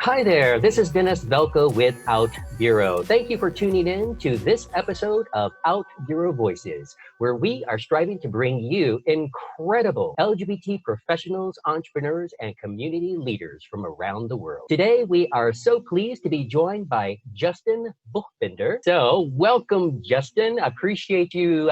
Hi there, this is Dennis Velko with OutBüro. Thank you for tuning in to this episode of OutBüro Voices, where we are striving to bring you incredible LGBT professionals, entrepreneurs, and community leaders from around the world. Today, we are so pleased to be joined by Justin Buchbinder. So welcome, Justin. I appreciate you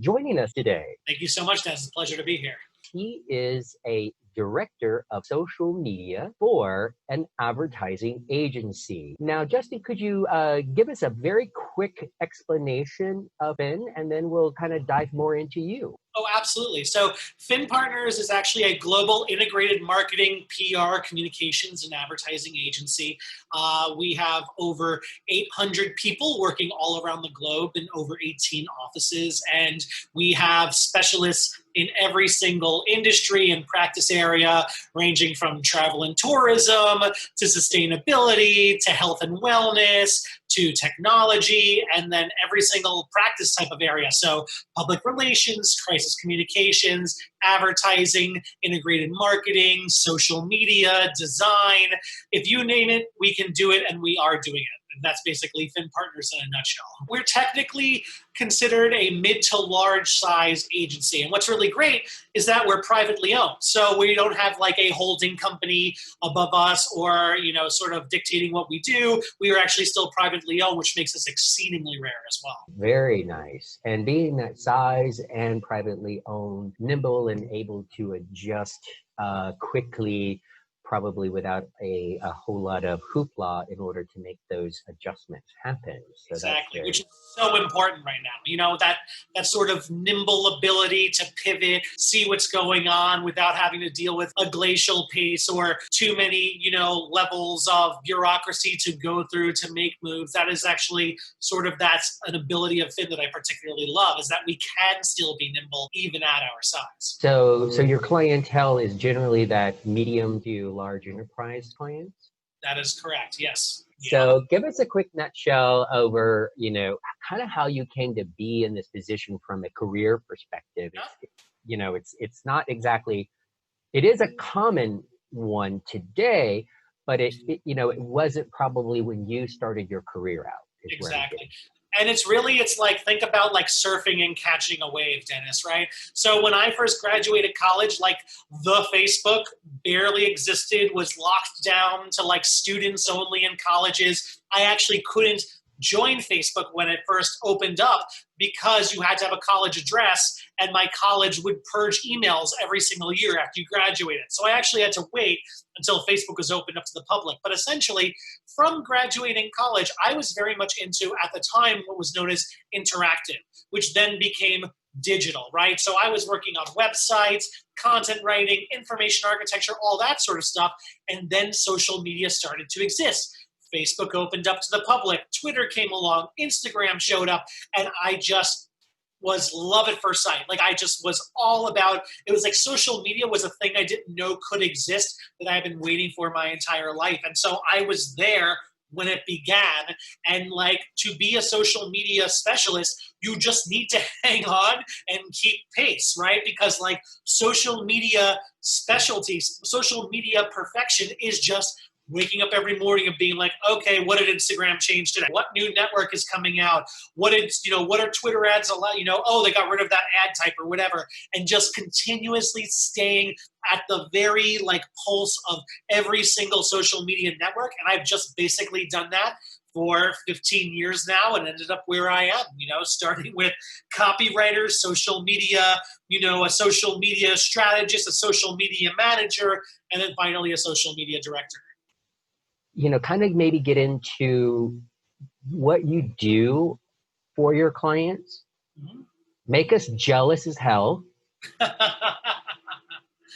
joining us today. Thank you so much, Dennis. It's a pleasure to be here. He is a director of social media for an advertising agency. Now, Justin, could you give us a very quick explanation of Finn, and then we'll kind of dive more into you. Oh, absolutely. So Finn Partners is actually a global integrated marketing, PR, communications, and advertising agency. We have over 800 people working all around the globe in over 18 offices, and we have specialists in every single industry and practice area, ranging from travel and tourism to sustainability to health and wellness to technology, and then every single practice type of area. So public relations, crisis communications, advertising, integrated marketing, social media, design. If you name it, we can do it, and we are doing it. And that's basically Finn Partners in a nutshell. We're technically considered a mid to large size agency. And what's really great is that we're privately owned. So we don't have like a holding company above us or, sort of dictating what we do. We are actually still privately owned, which makes us exceedingly rare as well. Very nice. And being that size and privately owned, nimble and able to adjust quickly, probably without a whole lot of hoopla in order to make those adjustments happen. So exactly, which is so important right now. That sort of nimble ability to pivot, see what's going on without having to deal with a glacial pace or too many, levels of bureaucracy to go through to make moves. That is actually that's an ability of Finn that I particularly love, is that we can still be nimble even at our size. So your clientele is generally that medium to large enterprise clients? That is correct, yes. So give us a quick nutshell over, kind of how you came to be in this position from a career perspective. Yeah. It's not exactly, it is a common one today, but it wasn't probably when you started your career out. Exactly. And it's like, think about like surfing and catching a wave, Dennis, right? So when I first graduated college, like the Facebook barely existed, was locked down to like students only in colleges. I actually couldn't join Facebook when it first opened up because you had to have a college address, and my college would purge emails every single year after you graduated. So I actually had to wait until Facebook was opened up to the public. But essentially, from graduating college, I was very much into, at the time, what was known as interactive, which then became digital, right? So I was working on websites, content writing, information architecture, all that sort of stuff. And then social media started to exist. Facebook opened up to the public, Twitter came along, Instagram showed up, and I just was love at first sight. Like I just was all about, it was like social media was a thing I didn't know could exist that I've been waiting for my entire life. And so I was there when it began. And like to be a social media specialist, you just need to hang on and keep pace, right? Because like social media specialties, social media perfection is just waking up every morning and being like, okay, what did Instagram change today? What new network is coming out? What are Twitter ads allow? Oh, they got rid of that ad type or whatever. And just continuously staying at the very like pulse of every single social media network. And I've just basically done that for 15 years now and ended up where I am, starting with copywriters, social media, a social media strategist, a social media manager, and then finally a social media director. Kind of maybe get into what you do for your clients. Mm-hmm. Make us jealous as hell.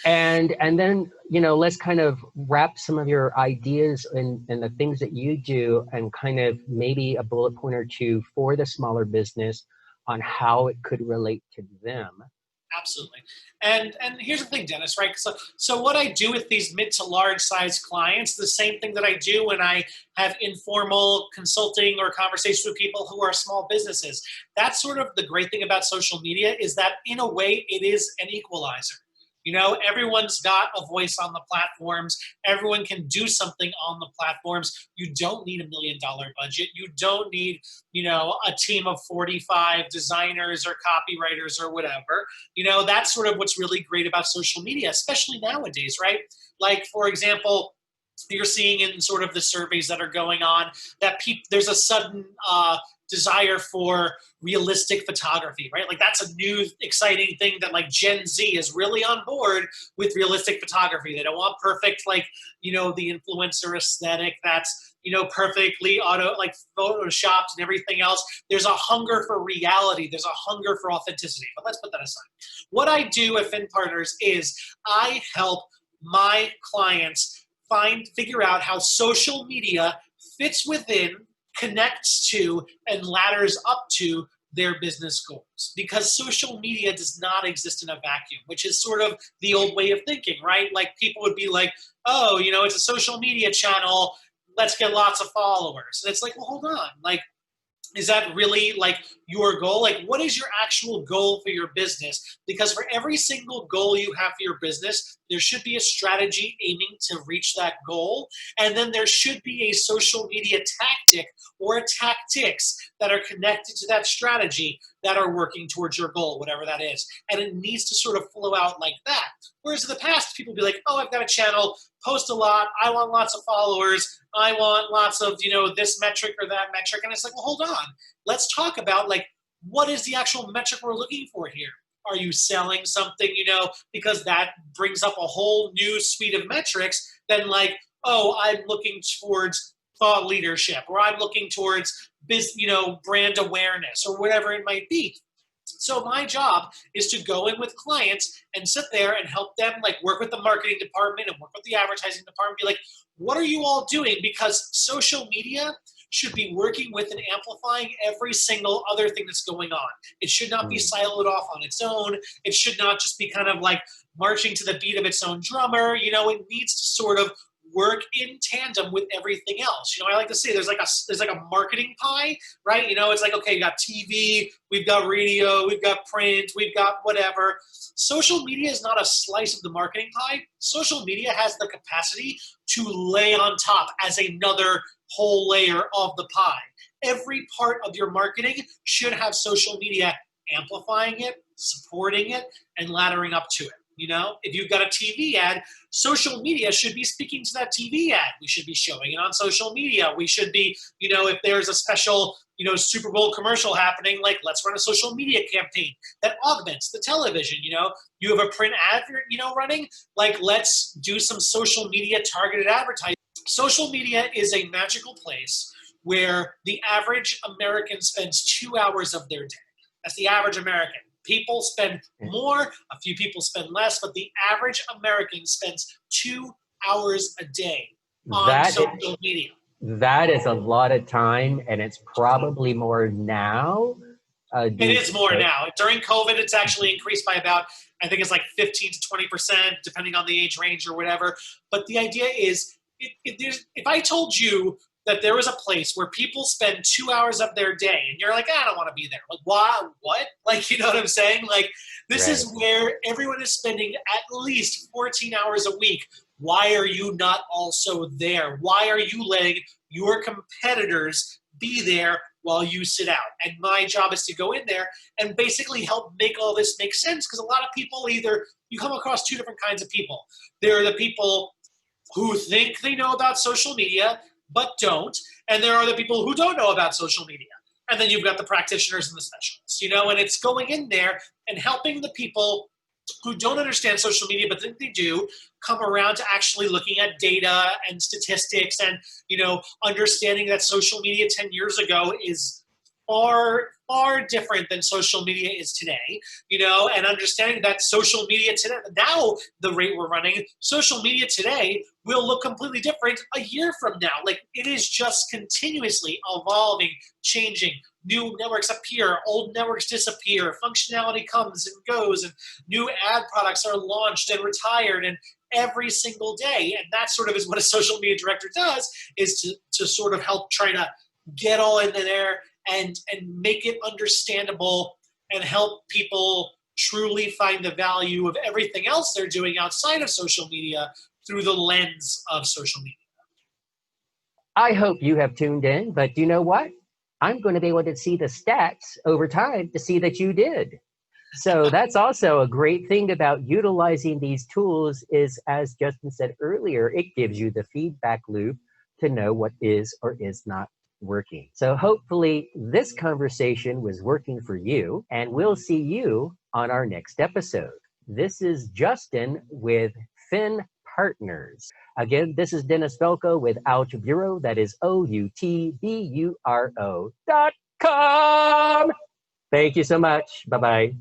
and then, let's kind of wrap some of your ideas and the things that you do and kind of maybe a bullet point or two for the smaller business on how it could relate to them. Absolutely. And here's the thing, Dennis, right? So what I do with these mid to large size clients, the same thing that I do when I have informal consulting or conversations with people who are small businesses. That's sort of the great thing about social media, is that in a way it is an equalizer. You know, everyone's got a voice on the platforms. Everyone can do something on the platforms. You don't need $1 million budget. You don't need, you know, a team of 45 designers or copywriters or whatever. You know, that's sort of what's really great about social media, especially nowadays, right? Like, for example, you're seeing in sort of the surveys that are going on that there's a sudden desire for realistic photography, right? Like that's a new exciting thing that like Gen Z is really on board with realistic photography. They don't want perfect, like, you know, the influencer aesthetic that's, you know, perfectly photoshopped and everything else. There's a hunger for reality. There's a hunger for authenticity. But let's put that aside. What I do at Fin Partners is I help my clients figure out how social media fits within, connects to, and ladders up to their business goals. Because social media does not exist in a vacuum, which is sort of the old way of thinking, right? Like people would be like, oh, you know, it's a social media channel, let's get lots of followers. And it's like, well, hold on. Like, is that really like your goal? Like, what is your actual goal for your business? Because for every single goal you have for your business, there should be a strategy aiming to reach that goal. And then there should be a social media tactic or tactics that are connected to that strategy that are working towards your goal, whatever that is. And it needs to sort of flow out like that. Whereas in the past, people would be like, oh, I've got a channel, post a lot, I want lots of followers, I want lots of, you know, this metric or that metric. And it's like, well, hold on. Let's talk about like, what is the actual metric we're looking for here? Are you selling something, you know, because that brings up a whole new suite of metrics than like, oh, I'm looking towards thought leadership, or I'm looking towards brand awareness, or whatever it might be. So my job is to go in with clients and sit there and help them, like, work with the marketing department and work with the advertising department, be like, what are you all doing? Because social media should be working with and amplifying every single other thing that's going on. It should not be siloed off on its own. It should not just be kind of like marching to the beat of its own drummer. You know, it needs to sort of work in tandem with everything else. You know, I like to say there's like a marketing pie, right? You know, it's like, okay, you got TV, we've got radio, we've got print, we've got whatever. Social media is not a slice of the marketing pie. Social media has the capacity to lay on top as another whole layer of the pie. Every part of your marketing should have social media amplifying it, supporting it, and laddering up to it. You know, if you've got a TV ad, social media should be speaking to that TV ad. We should be showing it on social media. We should be, you know, if there's a special, you know, Super Bowl commercial happening, like, let's run a social media campaign that augments the television. You know, you have a print ad, you know, running, like, let's do some social media targeted advertising. Social media is a magical place where the average American spends 2 hours of their day. That's the average American. People spend more, a few people spend less, but the average American spends 2 hours a day on social media. That is a lot of time, and it's probably more now. It is more now. During COVID, it's actually increased by about, I think it's like 15 to 20%, depending on the age range or whatever. But the idea is, if I told you that there was a place where people spend 2 hours of their day and you're like, I don't want to be there. Like, why? What? Like, you know what I'm saying? Like, this is where everyone is spending at least 14 hours a week. Why are you not also there? Why are you letting your competitors be there while you sit out? And my job is to go in there and basically help make all this make sense, because a lot of people, you come across two different kinds of people. There are the people who think they know about social media but don't, and there are the people who don't know about social media. And then you've got the practitioners and the specialists, you know, and it's going in there and helping the people who don't understand social media but think they do come around to actually looking at data and statistics and, you know, understanding that social media 10 years ago is far, far different than social media is today, you know, and understanding that social media today, now the rate we're running, social media today will look completely different a year from now. Like, it is just continuously evolving, changing. New networks appear, old networks disappear, functionality comes and goes, and new ad products are launched and retired, and every single day. And that sort of is what a social media director does, is to sort of help try to get all into there and make it understandable and help people truly find the value of everything else they're doing outside of social media through the lens of social media. I hope you have tuned in, but you know what? I'm going to be able to see the stats over time to see that you did. So that's also a great thing about utilizing these tools is, as Justin said earlier, it gives you the feedback loop to know what is or is not working. So hopefully this conversation was working for you, and we'll see you on our next episode. This is Justin with Finn Partners. Again, this is Dennis Velko with OutBüro. That is OutBuro.com. Thank you so much. Bye-bye.